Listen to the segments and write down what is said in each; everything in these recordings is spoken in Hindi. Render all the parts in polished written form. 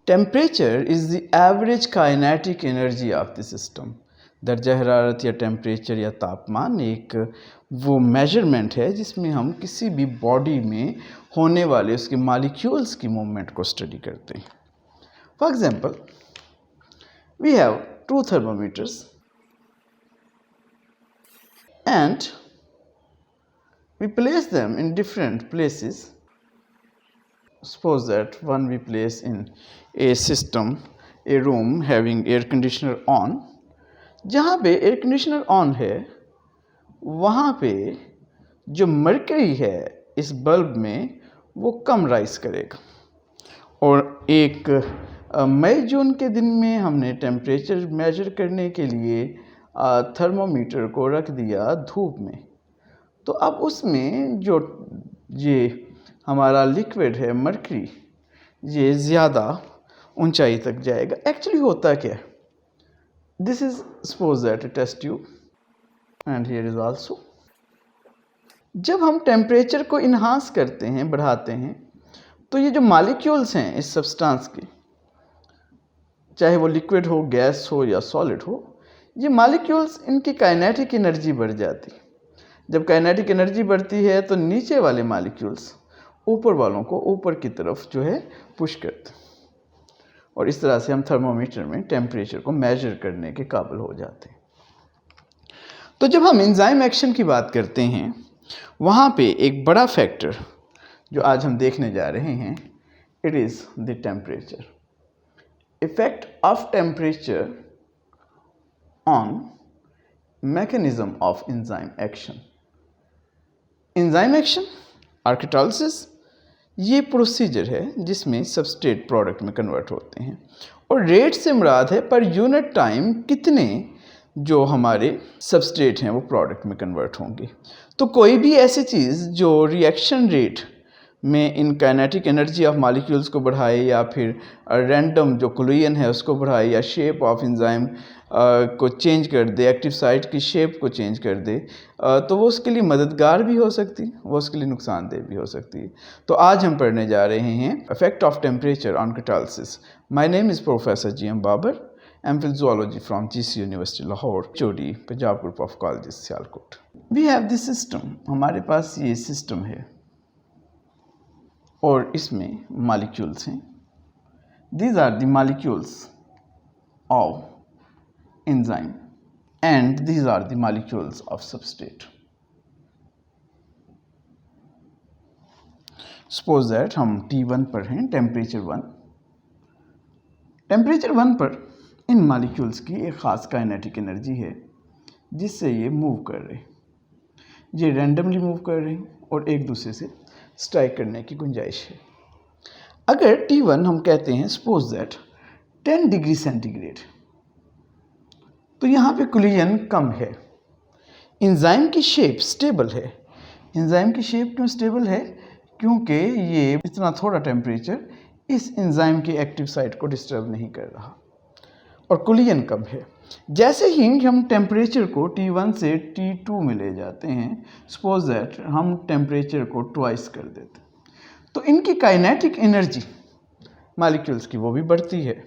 Temperature is the average kinetic energy of the system. दर्जा हरारत या टेम्परेचर या तापमान एक वो मेजरमेंट है जिसमें हम किसी भी बॉडी में होने वाले उसके मॉलिक्यूल्स की मूवमेंट को स्टडी करते हैं। For example, we have two thermometers and we place them in different places. Suppose that one we place in a system, a room having air conditioner on. जहाँ पे एयर कंडीशनर ऑन है वहाँ पे जो मर्करी है इस बल्ब में वो कम राइज करेगा। और एक मई जून के दिन में हमने टेम्परेचर मेजर करने के लिए थर्मोमीटर को रख दिया धूप में, तो अब उसमें जो ये हमारा लिक्विड है मर्करी ये ज़्यादा ऊंचाई तक जाएगा। एक्चुअली होता क्या है, this is suppose that a test tube and here is also. जब हम टेम्परेचर को इन्हांस करते हैं, बढ़ाते हैं, तो ये जो मॉलिक्यूल्स हैं इस सब्सटेंस के, चाहे वो लिक्विड हो, गैस हो या सॉलिड हो, ये मॉलिक्यूल्स इनकी काइनेटिक एनर्जी बढ़ जाती है। जब काइनेटिक एनर्जी बढ़ती है तो नीचे वाले मॉलिक्यूल्स ऊपर वालों को ऊपर की तरफ जो है पुश करते हैं और इस तरह से हम थर्मोमीटर में टेम्परेचर को मेजर करने के काबिल हो जाते हैं। तो जब हम एंजाइम एक्शन की बात करते हैं वहाँ पे एक बड़ा फैक्टर जो आज हम देखने जा रहे हैं, it is the temperature. Effect of temperature on mechanism of enzyme action. Enzyme action, ऑर्गेटॉलिसिस, ये प्रोसीजर है जिसमें सबस्ट्रेट प्रोडक्ट में कन्वर्ट होते हैं और रेट से मुराद है पर यूनिट टाइम कितने जो हमारे सबस्ट्रेट हैं वो प्रोडक्ट में कन्वर्ट होंगे। तो कोई भी ऐसी चीज़ जो रिएक्शन रेट में in kinetic energy of molecules को बढ़ाए या फिर रैंडम जो कोलिजन है उसको बढ़ाए या शेप ऑफ एंजाइम को चेंज कर दे, एक्टिव साइट की शेप को चेंज कर दे, तो वो उसके लिए मददगार भी हो सकती है, वो उसके लिए नुकसानदेह भी हो सकती है। तो आज हम पढ़ने जा रहे हैं effect of temperature on catalysis. My name is professor G M. Babar, M Phil zoology from GC university Lahore, Choti, Punjab group of colleges, Sialkot. We have this system, हमारे पास ये सिस्टम है और इसमें मॉलिक्यूल्स हैं। These are the molecules of enzyme and these are the molecules of substrate. Suppose that हम T1 पर हैं, टेम्परेचर 1। टेम्परेचर 1 पर इन मॉलिक्यूल्स की एक ख़ास काइनेटिक एनर्जी है जिससे ये मूव कर रहे हैं, ये रैंडमली मूव कर रहे हैं और एक दूसरे से स्ट्राइक करने की गुंजाइश है। अगर T1 हम कहते हैं सपोज दैट 10 डिग्री सेंटीग्रेड, तो यहाँ पे कोलिजन कम है। एंजाइम की शेप स्टेबल है। एंजाइम की शेप क्यों स्टेबल है? क्योंकि ये इतना थोड़ा टेम्परेचर इस एंजाइम की एक्टिव साइट को डिस्टर्ब नहीं कर रहा और कोलिजन कम है। जैसे ही हम टेम्परेचर को T1 से T2 में ले जाते हैं, सपोज दैट हम टेम्परेचर को ट्वाइस कर देते, तो इनकी काइनेटिक एनर्जी मॉलिक्यूल्स की वो भी बढ़ती है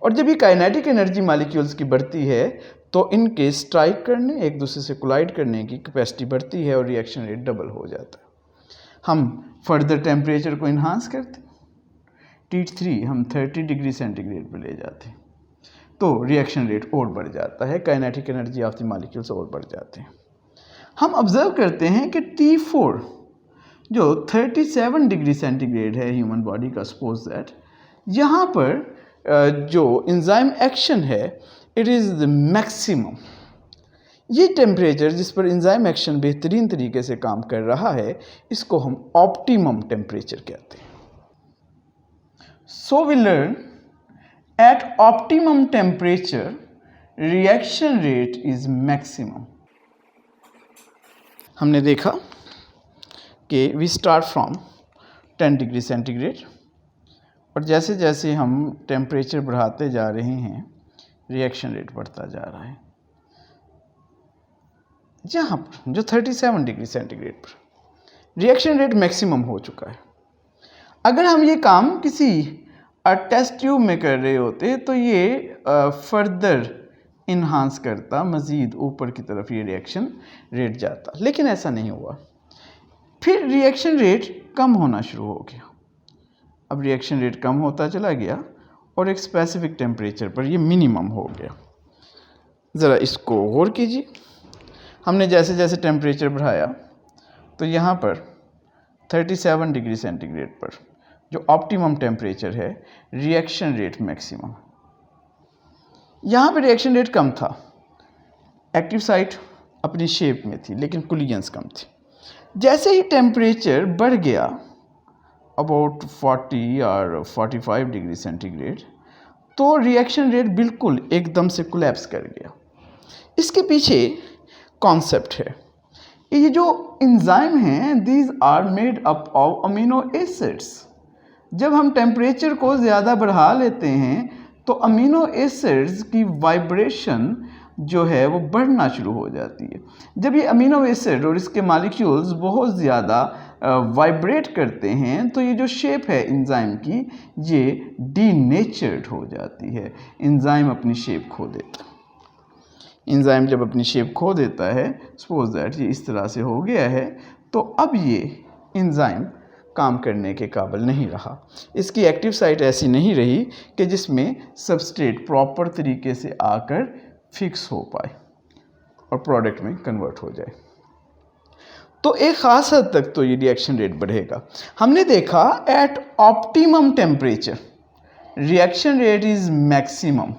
और जब ये काइनेटिक एनर्जी मॉलिक्यूल्स की बढ़ती है तो इनके स्ट्राइक करने, एक दूसरे से कोलाइड करने की कैपेसिटी बढ़ती है और रिएक्शन रेट डबल हो जाता है। हम फर्दर टेम्परेचर को इन्हांस करते, T3 हम 30 डिग्री सेंटीग्रेड पर ले जाते हैं, तो रिएक्शन रेट और बढ़ जाता है, kinetic energy of the molecules और बढ़ जाते हैं। हम ऑब्जर्व करते हैं कि T4 जो 37 डिग्री सेंटीग्रेड है ह्यूमन बॉडी का, सपोज दैट यहाँ पर जो एंजाइम एक्शन है इट इज़ द मैक्सिमम। ये टेम्परेचर जिस पर एंजाइम एक्शन बेहतरीन तरीके से काम कर रहा है इसको हम ऑप्टिमम टेम्परेचर कहते हैं। So we learn at optimum temperature reaction rate is maximum. हमने देखा कि we start from 10 degree centigrade और जैसे जैसे हम टेम्परेचर बढ़ाते जा रहे हैं रिएक्शन रेट बढ़ता जा रहा है। यहाँ पर जो 37 डिग्री सेंटीग्रेड पर रिएक्शन रेट मैक्सिमम हो चुका है। अगर हम ये काम किसी टेस्ट ट्यूब में कर रहे होते तो ये फर्दर इन्हांस करता, मज़ीद ऊपर की तरफ ये रिएक्शन रेट जाता, लेकिन ऐसा नहीं हुआ। फिर रिएक्शन रेट कम होना शुरू हो गया। अब रिएक्शन रेट कम होता चला गया और एक स्पेसिफिक टेम्परेचर पर ये मिनिमम हो गया। ज़रा इसको गौर कीजिए, हमने जैसे जैसे टेम्परेचर बढ़ाया तो यहाँ पर 37 डिग्री सेंटीग्रेड पर जो ऑप्टिमम टेम्परेचर है, रिएक्शन रेट मैक्सिमम। यहाँ पर रिएक्शन रेट कम था, एक्टिव साइट अपनी शेप में थी लेकिन कोलिजन्स कम थी। जैसे ही टेम्परेचर बढ़ गया अबाउट 40 और 45 डिग्री सेंटीग्रेड, तो रिएक्शन रेट बिल्कुल एकदम से कोलैप्स कर गया। इसके पीछे कॉन्सेप्ट है, ये जो एंजाइम हैं these are made up of amino acids. जब हम टेम्परेचर को ज़्यादा बढ़ा लेते हैं तो अमीनो एसिड्स की वाइब्रेशन जो है वो बढ़ना शुरू हो जाती है। जब ये अमीनो एसिड और इसके मॉलिक्यूल्स बहुत ज़्यादा वाइब्रेट करते हैं तो ये जो शेप है एंजाइम की ये डीनेचर्ड हो जाती है। एंजाइम अपनी शेप खो देता है। एंजाइम जब अपनी शेप खो देता है, सपोज दैट ये इस तरह से हो गया है, तो अब ये एंजाइम काम करने के काबिल नहीं रहा। इसकी एक्टिव साइट ऐसी नहीं रही कि जिसमें सबस्ट्रेट प्रॉपर तरीके से आकर फिक्स हो पाए और प्रोडक्ट में कन्वर्ट हो जाए। तो एक ख़ास हद तक तो ये रिएक्शन रेट बढ़ेगा। हमने देखा at optimum temperature reaction rate is maximum.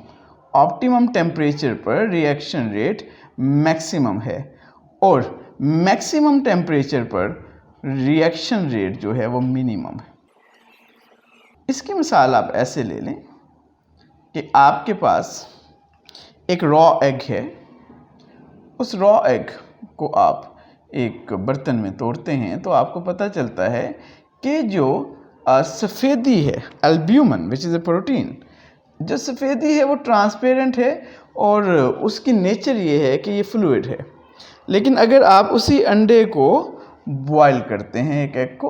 Optimum temperature पर रिएक्शन रेट मैक्सिमम है और मैक्सिमम टेम्परेचर पर रिएक्शन रेट जो है वो मिनिमम है। इसकी मिसाल आप ऐसे ले लें कि आपके पास एक रॉ एग है, उस रॉ एग को आप एक बर्तन में तोड़ते हैं तो आपको पता चलता है कि जो सफ़ेदी है, albumin which is a protein, जो सफ़ेदी है वो ट्रांसपेरेंट है और उसकी नेचर ये है कि ये फ्लूइड है। लेकिन अगर आप उसी अंडे को बॉयल करते हैं, एक एग को,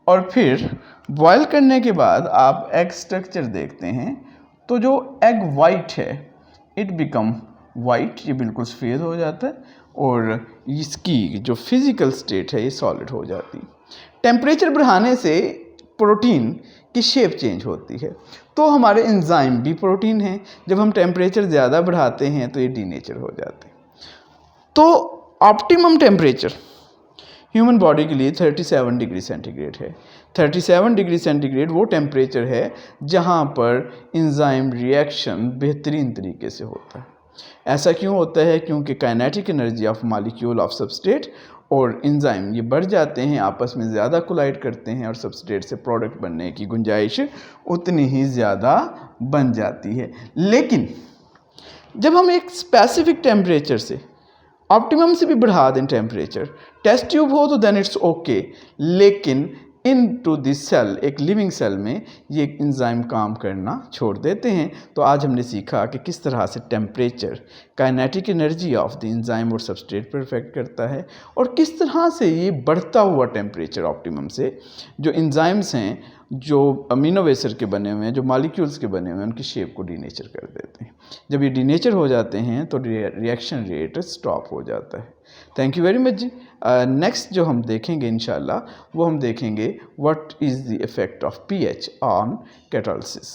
और फिर बॉयल करने के बाद आप एग स्ट्रक्चर देखते हैं तो जो एग वाइट है इट बिकम वाइट, ये बिल्कुल सफ़ेद हो जाता है और इसकी जो फिज़िकल स्टेट है ये सॉलिड हो जाती है। टेम्परेचर बढ़ाने से प्रोटीन की शेप चेंज होती है। तो हमारे एंजाइम भी प्रोटीन हैं, जब हम टेम्परेचर ज़्यादा बढ़ाते हैं तो ये डीनेचर हो जाते हैं। तो ऑप्टिमम टेम्परेचर ह्यूमन बॉडी के लिए 37 डिग्री सेंटीग्रेड है। 37 डिग्री सेंटीग्रेड वो टेम्परेचर है जहाँ पर एंजाइम रिएक्शन बेहतरीन तरीके से होता है। ऐसा क्यों होता है? क्योंकि kinetic energy of molecule of substrate और एंजाइम ये बढ़ जाते हैं, आपस में ज़्यादा कोलाइड करते हैं और सबस्ट्रेट से प्रोडक्ट बनने की गुंजाइश उतनी ही ज़्यादा बन जाती है। लेकिन जब हम एक स्पेसिफिक टेम्परेचर से ऑप्टिमम से भी बढ़ा दें टेम्परेचर, टेस्ट ट्यूब हो तो देन इट्स ओके, लेकिन इन टू दिस सेल, एक लिविंग सेल में ये एंजाइम काम करना छोड़ देते हैं। तो आज हमने सीखा कि किस तरह से temperature kinetic energy of the enzyme और सबस्ट्रेट पर इफेक्ट करता है और किस तरह से ये बढ़ता हुआ टेम्परेचर ऑप्टिमम से जो एंजाइम्स हैं, जो अमीनो एसिड के बने हुए हैं, जो मॉलिक्यूल्स के बने हुए हैं, उनकी शेप को डीनेचर कर देते हैं। जब ये डीनेचर हो जाते हैं तो रिएक्शन रेट स्टॉप हो जाता है। थैंक यू वेरी मच जी। नेक्स्ट जो हम देखेंगे इंशाल्लाह वो हम देखेंगे what is the effect of pH on catalysis.